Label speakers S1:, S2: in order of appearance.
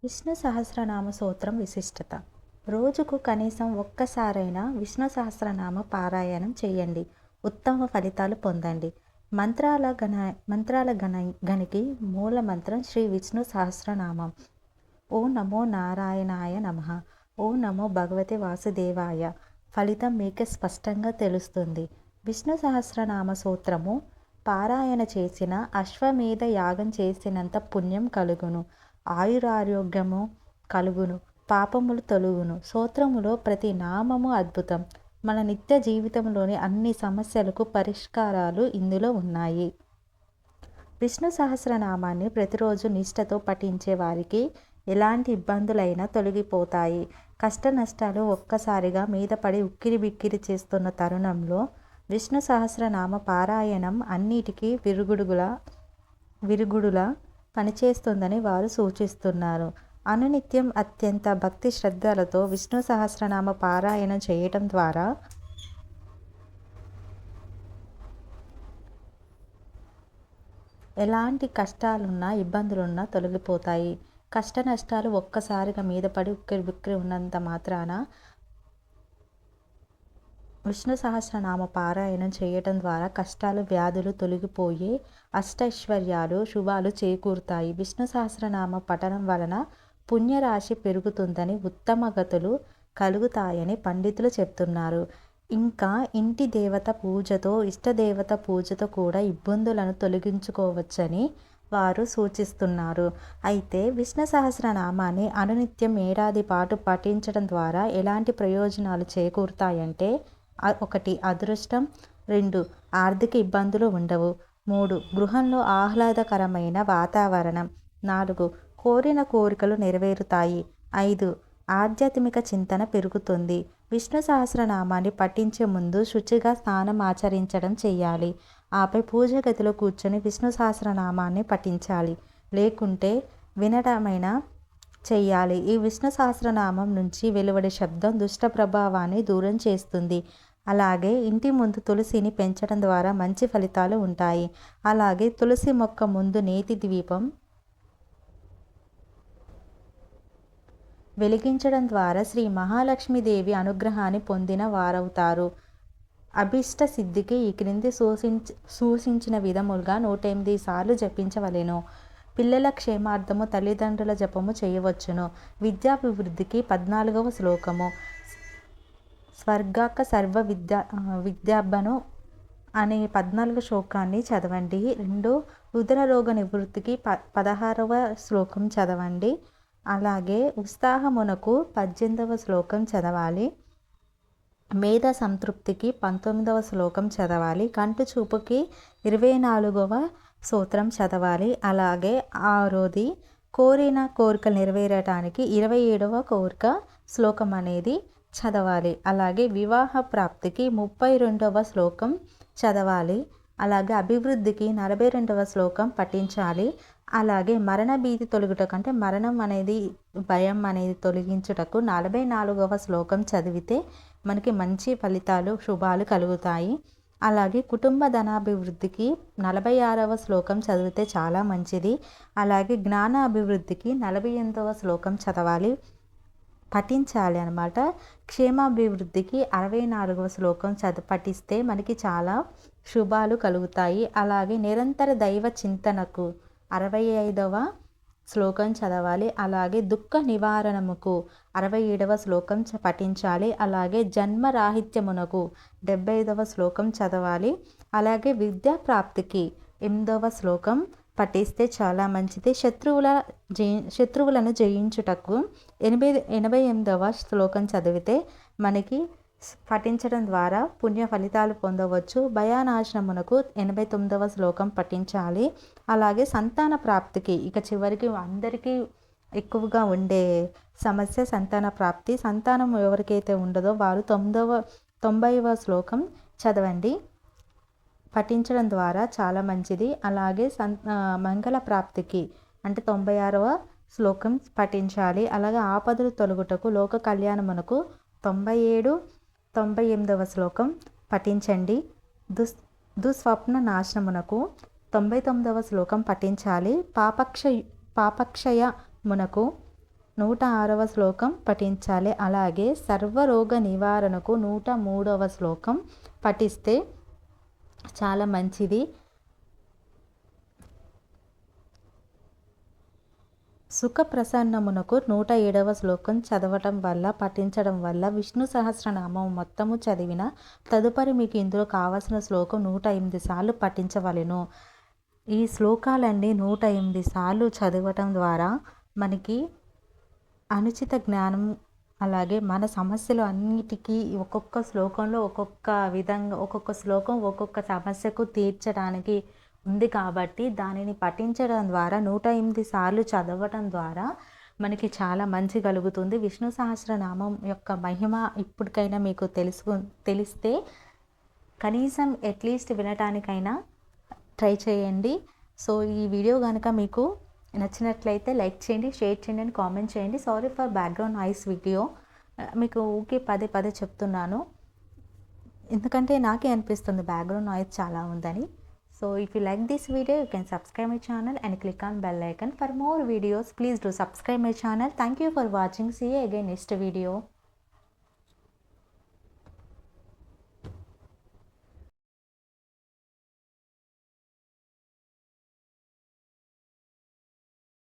S1: విష్ణు సహస్రనామ స్తోత్రం విశిష్టత. రోజుకు కనీసం ఒక్కసారైనా విష్ణు సహస్రనామ పారాయణం చేయండి. ఉత్తమ ఫలితాలు పొందండి. మంత్రాల గణకి మూల మంత్రం శ్రీ విష్ణు సహస్రనామం. ఓం నమో నారాయణాయ నమః. ఓం నమో భగవతే వాసుదేవాయ. ఫలితం మీకే స్పష్టంగా తెలుస్తుంది. విష్ణు సహస్రనామ స్తోత్రము పారాయణ చేసిన అశ్వమేధ యాగం చేసినంత పుణ్యం కలుగును. ఆయురారోగ్యము కలుగును. పాపములు తొలుగును. స్తోత్రములో ప్రతి నామము అద్భుతం. మన నిత్య జీవితంలోని అన్ని సమస్యలకు పరిష్కారాలు ఇందులో ఉన్నాయి. విష్ణు సహస్రనామాన్ని ప్రతిరోజు నిష్ఠతో పఠించే వారికి ఎలాంటి ఇబ్బందులైనా తొలగిపోతాయి. కష్ట నష్టాలు ఒక్కసారిగా మీద పడి ఉక్కిరిబిక్కిరి చేస్తున్న తరుణంలో విష్ణు సహస్రనామ పారాయణం అన్నిటికీ విరుగుడులా పనిచేస్తుందని వారు సూచిస్తున్నారు. అనునిత్యం అత్యంత భక్తి శ్రద్ధలతో విష్ణు సహస్రనామ పారాయణం చేయటం ద్వారా ఎలాంటి కష్టాలున్నా ఇబ్బందులున్నా తొలగిపోతాయి. కష్ట నష్టాలు ఒక్కసారిగా మీద పడి ఉక్కిరిబిక్కిరి ఉన్నంత మాత్రాన విష్ణు సహస్రనామ పారాయణం చేయటం ద్వారా కష్టాలు వ్యాధులు తొలగిపోయి అష్టైశ్వర్యాలు శుభాలు చేకూరుతాయి. విష్ణు సహస్రనామ పఠనం వలన పుణ్యరాశి పెరుగుతుందని, ఉత్తమ గతులు కలుగుతాయని పండితులు చెప్తున్నారు. ఇంకా ఇంటి దేవత పూజతో ఇష్టదేవత పూజతో కూడా ఇబ్బందులను తొలగించుకోవచ్చని వారు సూచిస్తున్నారు. అయితే విష్ణు సహస్రనామాన్ని అనునిత్యం ఏడాది పాటు పఠించడం ద్వారా ఎలాంటి ప్రయోజనాలు చేకూరుతాయంటే 1. అదృష్టం. 2. ఆర్థిక ఇబ్బందులు ఉండవు. 3. గృహంలో ఆహ్లాదకరమైన వాతావరణం. 4. కోరిన కోరికలు నెరవేరుతాయి. 5. ఆధ్యాత్మిక చింతన పెరుగుతుంది. విష్ణు సహస్రనామాన్ని పఠించే ముందు శుచిగా స్నానం ఆచరించడం చేయాలి. ఆపై పూజ గదిలో కూర్చొని విష్ణు సహస్రనామాన్ని పఠించాలి. లేకుంటే వినటమైనా చెయ్యాలి. ఈ విష్ణు సహస్రనామం నుంచి వెలువడే శబ్దం దుష్ట ప్రభావాన్ని దూరం చేస్తుంది. అలాగే ఇంటి ముందు తులసిని పెంచడం ద్వారా మంచి ఫలితాలు ఉంటాయి. అలాగే తులసి మొక్క ముందు నేతి దీపం వెలిగించడం ద్వారా శ్రీ మహాలక్ష్మీదేవి అనుగ్రహాన్ని పొందిన వారవుతారు. అభిష్ట సిద్ధికి ఈ క్రింది సూచించిన విధములుగా 108 సార్లు జపించవలెను. పిల్లల క్షేమార్థము తల్లిదండ్రుల జపము చేయవచ్చును. విద్యాభివృద్ధికి 14వ శ్లోకము. స్వర్గాక సర్వ విద్యాభ్యను అనే 14 శ్లోకాన్ని చదవండి. 2. ఉదరరోగ నివృత్తికి 16వ శ్లోకం చదవండి. అలాగే ఉత్సాహమునకు 18వ శ్లోకం చదవాలి. మేధ సంతృప్తికి 19వ శ్లోకం చదవాలి. కంటి చూపుకి 24వ స్తోత్రం చదవాలి. అలాగే 6వది కోరిన కోరికలు నెరవేరటానికి 27వ కోరిక శ్లోకం అనేది చదవాలి. అలాగే వివాహ ప్రాప్తికి 32వ శ్లోకం చదవాలి. అలాగే అభివృద్ధికి 42వ శ్లోకం పఠించాలి. అలాగే మరణ భీతి తొలగుటకు అంటే మరణం అనేది భయం అనేది తొలగించుటకు 44వ శ్లోకం చదివితే మనకి మంచి ఫలితాలు శుభాలు కలుగుతాయి. అలాగే కుటుంబ ధనాభివృద్ధికి 46వ శ్లోకం చదివితే చాలా మంచిది. అలాగే జ్ఞాన అభివృద్ధికి 48వ శ్లోకం చదవాలి, పఠించాలి అన్నమాట. క్షేమాభివృద్ధికి 64వ శ్లోకం పఠిస్తే మనకి చాలా శుభాలు కలుగుతాయి. అలాగే నిరంతర దైవ చింతనకు 65వ శ్లోకం చదవాలి. అలాగే దుఃఖ నివారణముకు 67వ శ్లోకం పఠించాలి. అలాగే జన్మరాహిత్యమునకు 75వ శ్లోకం చదవాలి. అలాగే విద్యా ప్రాప్తికి 8వ శ్లోకం పఠిస్తే చాలా మంచిది. శత్రువులను జయించుటకు 88వ శ్లోకం చదివితే మనకి పఠించడం ద్వారా పుణ్య ఫలితాలు పొందవచ్చు. భయానాశనమునకు 89వ శ్లోకం పఠించాలి. అలాగే సంతాన ప్రాప్తికి ఇక చివరికి అందరికీ ఎక్కువగా ఉండే సమస్య సంతాన ప్రాప్తి. సంతానం ఎవరికైతే ఉండదో వారు 90వ శ్లోకం చదవండి, పఠించడం ద్వారా చాలా మంచిది. అలాగే మంగళ ప్రాప్తికి అంటే 96వ శ్లోకం పఠించాలి. అలాగే ఆపదలు తొలగుటకు లోక కళ్యాణమునకు 97, 98వ శ్లోకం పఠించండి. దుస్వప్న నాశనమునకు 99వ శ్లోకం పఠించాలి. పాపక్షయమునకు 106వ శ్లోకం పఠించాలి. అలాగే సర్వరోగ నివారణకు 103వ శ్లోకం పఠిస్తే చాలా మంచిది. సుఖ ప్రసన్నమునకు 107వ శ్లోకం చదవటం వల్ల, పఠించడం వల్ల విష్ణు సహస్రనామం మొత్తము చదివిన తదుపరి మీకు ఇందులో కావాల్సిన శ్లోకం 108 సార్లు పఠించవలెను. ఈ శ్లోకాలన్నీ 108 సార్లు చదవటం ద్వారా మనకి అనుచిత జ్ఞానం, అలాగే మన సమస్యలు అన్నిటికీ ఒక్కొక్క శ్లోకంలో ఒక్కొక్క విధంగా, ఒక్కొక్క శ్లోకం ఒక్కొక్క సమస్యకు తీర్చడానికి ఉంది కాబట్టి దానిని పఠించడం ద్వారా 108 సార్లు చదవటం ద్వారా మనకి చాలా మంచి కలుగుతుంది. విష్ణు సహస్రనామం యొక్క మహిమ ఇప్పటికైనా మీకు తెలిస్తే కనీసం అట్లీస్ట్ వినటానికైనా ట్రై చేయండి. సో ఈ వీడియో కనుక మీకు నచ్చినట్లయితే లైక్ చేయండి, షేర్ చేయండి అండ్ కామెంట్ చేయండి. Sorry for background noise video. మీకు ఊకే పదే చెప్తున్నాను, ఎందుకంటే నాకే అనిపిస్తుంది బ్యాక్గ్రౌండ్ నాయిస్ చాలా ఉందని. So if you like this video, you can subscribe my channel and click on bell icon for more videos. Please do subscribe my channel. Thank you for watching. See you again next video.